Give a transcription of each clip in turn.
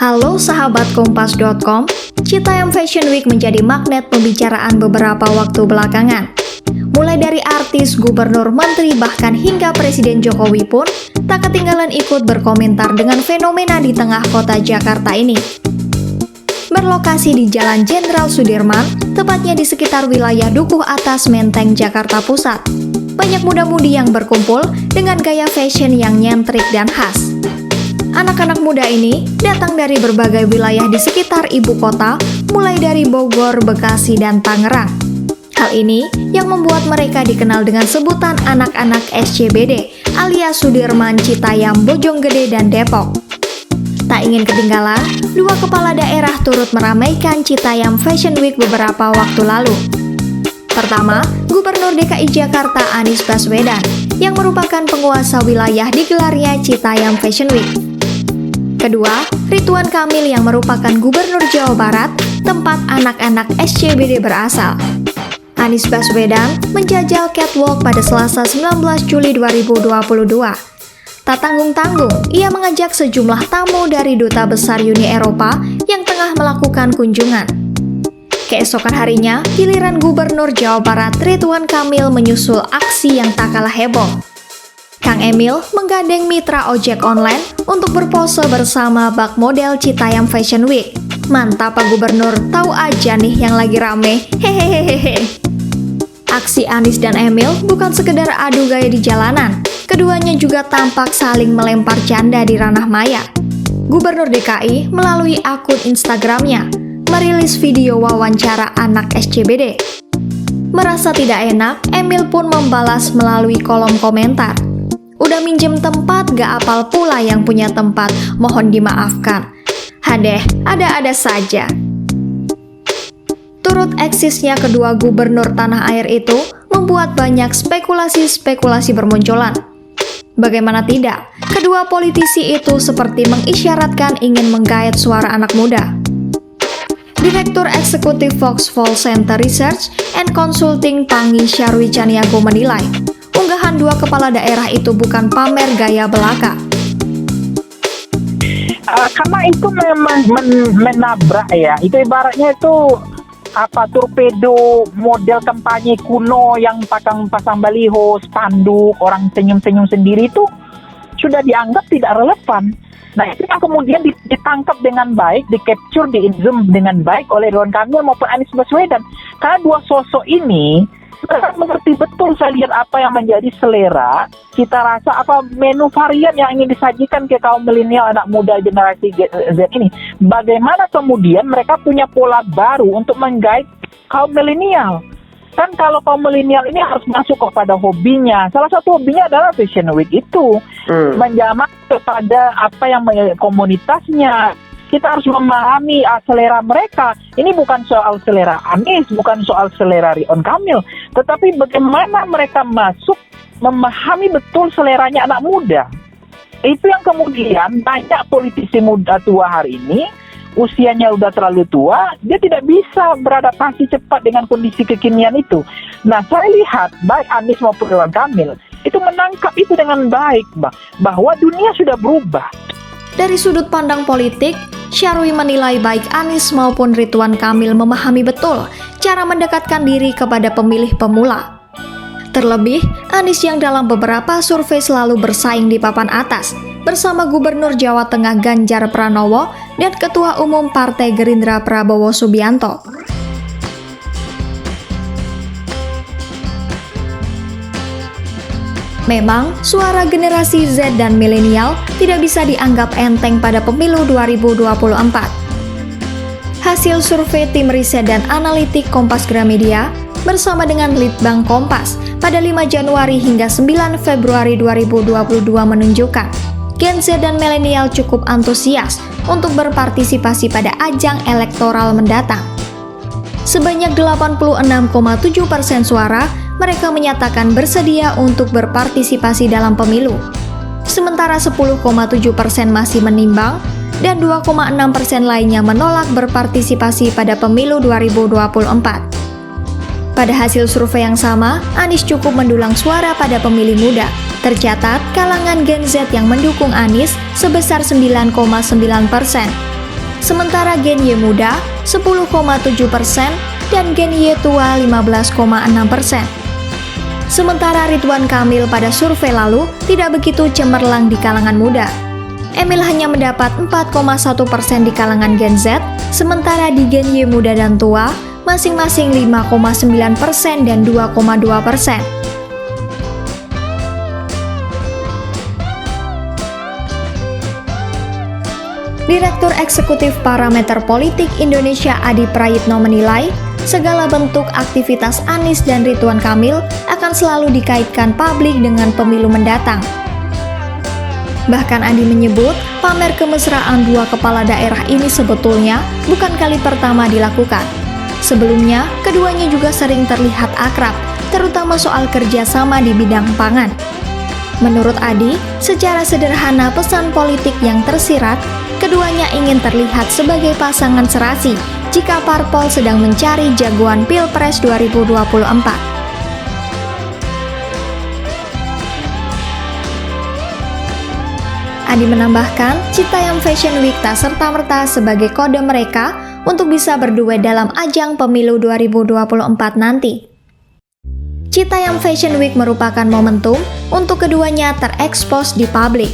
Halo sahabat Kompas.com, Citayam Fashion Week menjadi magnet pembicaraan beberapa waktu belakangan. Mulai dari artis, gubernur, menteri, bahkan hingga Presiden Jokowi pun tak ketinggalan ikut berkomentar dengan fenomena di tengah kota Jakarta ini. Berlokasi di Jalan Jenderal Sudirman, tepatnya di sekitar wilayah Dukuh Atas, Menteng, Jakarta Pusat. Banyak muda-mudi yang berkumpul dengan gaya fashion yang nyentrik dan khas. Anak-anak muda ini datang dari berbagai wilayah di sekitar ibu kota, mulai dari Bogor, Bekasi, dan Tangerang. Hal ini yang membuat mereka dikenal dengan sebutan anak-anak SCBD alias Sudirman, Citayam, Bojonggede, dan Depok. Tak ingin ketinggalan, dua kepala daerah turut meramaikan Citayam Fashion Week beberapa waktu lalu. Pertama, Gubernur DKI Jakarta Anies Baswedan yang merupakan penguasa wilayah digelarnya Citayam Fashion Week. Kedua, Ridwan Kamil yang merupakan Gubernur Jawa Barat, tempat anak-anak SCBD berasal. Anies Baswedan menjajal catwalk pada Selasa 19 Juli 2022. Tak tanggung-tanggung, ia mengajak sejumlah tamu dari Duta Besar Uni Eropa yang tengah melakukan kunjungan. Keesokan harinya, giliran Gubernur Jawa Barat Ridwan Kamil menyusul aksi yang tak kalah heboh. Kang Emil menggandeng mitra ojek online untuk berpose bersama bak model Citayam Fashion Week. Mantap Pak Gubernur, tahu aja nih yang lagi rame, hehehehe. Aksi Anies dan Emil bukan sekedar adu gaya di jalanan, keduanya juga tampak saling melempar canda di ranah maya. Gubernur DKI melalui akun Instagramnya merilis video wawancara anak SCBD. Merasa tidak enak, Emil pun membalas melalui kolom komentar. Udah minjem tempat, gak apal pula yang punya tempat, mohon dimaafkan. Hadeh, ada-ada saja. Turut eksisnya kedua gubernur tanah air itu membuat banyak spekulasi-spekulasi bermunculan. Bagaimana tidak, kedua politisi itu seperti mengisyaratkan ingin menggait suara anak muda. Direktur Eksekutif Fox Fall Center Research and Consulting Panggi Syarwi Caniago menilai, unggahan dua kepala daerah itu bukan pamer gaya belaka. Karena itu memang menabrak ya, itu ibaratnya itu torpedo model kampanye kuno yang pasang baliho, spanduk, orang senyum-senyum sendiri itu sudah dianggap tidak relevan. Nah itu yang kemudian ditangkap dengan baik, di-capture, di-zoom dengan baik oleh Ridwan Kamil maupun Anies Baswedan. Karena dua sosok ini mereka mengerti betul, saya lihat apa yang menjadi selera, kita rasa apa menu varian yang ingin disajikan ke kaum milenial, anak muda generasi Z ini. Bagaimana kemudian mereka punya pola baru untuk menggait kaum milenial. Kan kalau kaum milenial ini harus masuk kepada hobinya. Salah satu hobinya adalah Fashion Week itu. Menjamak kepada apa yang komunitasnya. Kita harus memahami selera mereka. Ini bukan soal selera Anies, bukan soal selera Ridwan Kamil, tetapi bagaimana mereka masuk memahami betul seleranya anak muda. Itu yang kemudian banyak politisi muda tua hari ini, usianya udah terlalu tua, dia tidak bisa beradaptasi cepat dengan kondisi kekinian itu. Nah, saya lihat baik Anies maupun Ridwan Kamil itu menangkap itu dengan baik, bahwa dunia sudah berubah. Dari sudut pandang politik, Syarwi menilai baik Anies maupun Ridwan Kamil memahami betul cara mendekatkan diri kepada pemilih pemula. Terlebih, Anies yang dalam beberapa survei selalu bersaing di papan atas bersama Gubernur Jawa Tengah Ganjar Pranowo dan Ketua Umum Partai Gerindra Prabowo Subianto. Memang, suara generasi Z dan milenial tidak bisa dianggap enteng pada pemilu 2024. Hasil survei tim riset dan analitik Kompas Gramedia bersama dengan Litbang Kompas pada 5 Januari hingga 9 Februari 2022 menunjukkan Gen Z dan milenial cukup antusias untuk berpartisipasi pada ajang elektoral mendatang. Sebanyak 86,7% suara mereka menyatakan bersedia untuk berpartisipasi dalam pemilu. Sementara 10,7% masih menimbang dan 2,6% lainnya menolak berpartisipasi pada pemilu 2024. Pada hasil survei yang sama, Anies cukup mendulang suara pada pemilih muda. Tercatat, kalangan Gen Z yang mendukung Anies sebesar 9,9%. sementara Gen Y muda 10,7% dan Gen Y tua 15,6%. Sementara Ridwan Kamil pada survei lalu tidak begitu cemerlang di kalangan muda. Emil hanya mendapat 4,1% di kalangan Gen Z, sementara di Gen Y muda dan tua masing-masing 5,9% dan 2,2%. Direktur Eksekutif Parameter Politik Indonesia Adi Prayitno menilai, segala bentuk aktivitas Anies dan Ridwan Kamil akan selalu dikaitkan publik dengan pemilu mendatang. Bahkan Adi menyebut, pamer kemesraan dua kepala daerah ini sebetulnya bukan kali pertama dilakukan. Sebelumnya, keduanya juga sering terlihat akrab, terutama soal kerjasama di bidang pangan. Menurut Adi, secara sederhana pesan politik yang tersirat, keduanya ingin terlihat sebagai pasangan serasi jika parpol sedang mencari jagoan Pilpres 2024. Adi menambahkan, Citayam Fashion Week tak serta-merta sebagai kode mereka untuk bisa berduet dalam ajang pemilu 2024 nanti. Citayam Fashion Week merupakan momentum untuk keduanya terekspos di publik.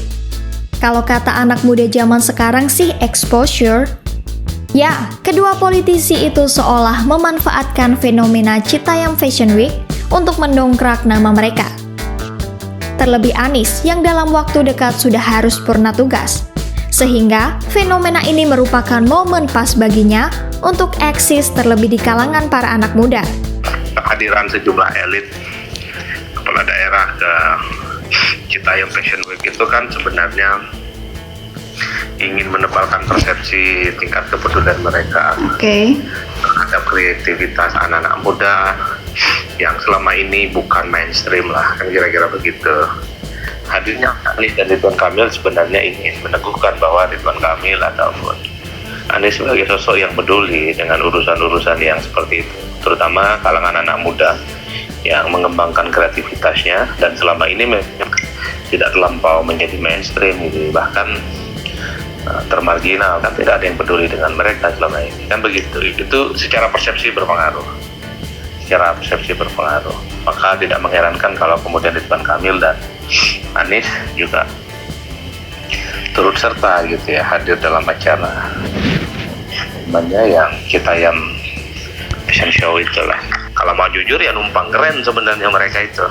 Kalau kata anak muda zaman sekarang sih exposure. Ya, kedua politisi itu seolah memanfaatkan fenomena Citayam Fashion Week untuk mendongkrak nama mereka. Terlebih Anies yang dalam waktu dekat sudah harus purna tugas. Sehingga fenomena ini merupakan momen pas baginya untuk eksis terlebih di kalangan para anak muda. Kehadiran sejumlah elit kepala daerah ke Citayam Fashion Week itu kan sebenarnya ingin menebalkan persepsi tingkat kepedulian mereka terhadap kreativitas anak-anak muda yang selama ini bukan mainstream lah, kan kira-kira begitu. Hadirnya Anies dan Ridwan Kamil sebenarnya ingin meneguhkan bahwa Ridwan Kamil ataupun Anies sebagai sosok yang peduli dengan urusan-urusan yang seperti itu, terutama kalangan anak muda yang mengembangkan kreativitasnya dan selama ini memang tidak terlampau menjadi mainstream gitu, bahkan termarginal, kan tidak ada yang peduli dengan mereka selama ini, kan begitu. Itu secara persepsi berpengaruh. Maka tidak mengherankan kalau kemudian Ridwan Kamil dan Anies juga turut serta gitu ya, hadir dalam acara yang Citayam Fashion Show itulah. Kalau mau jujur ya numpang keren sebenarnya mereka itu.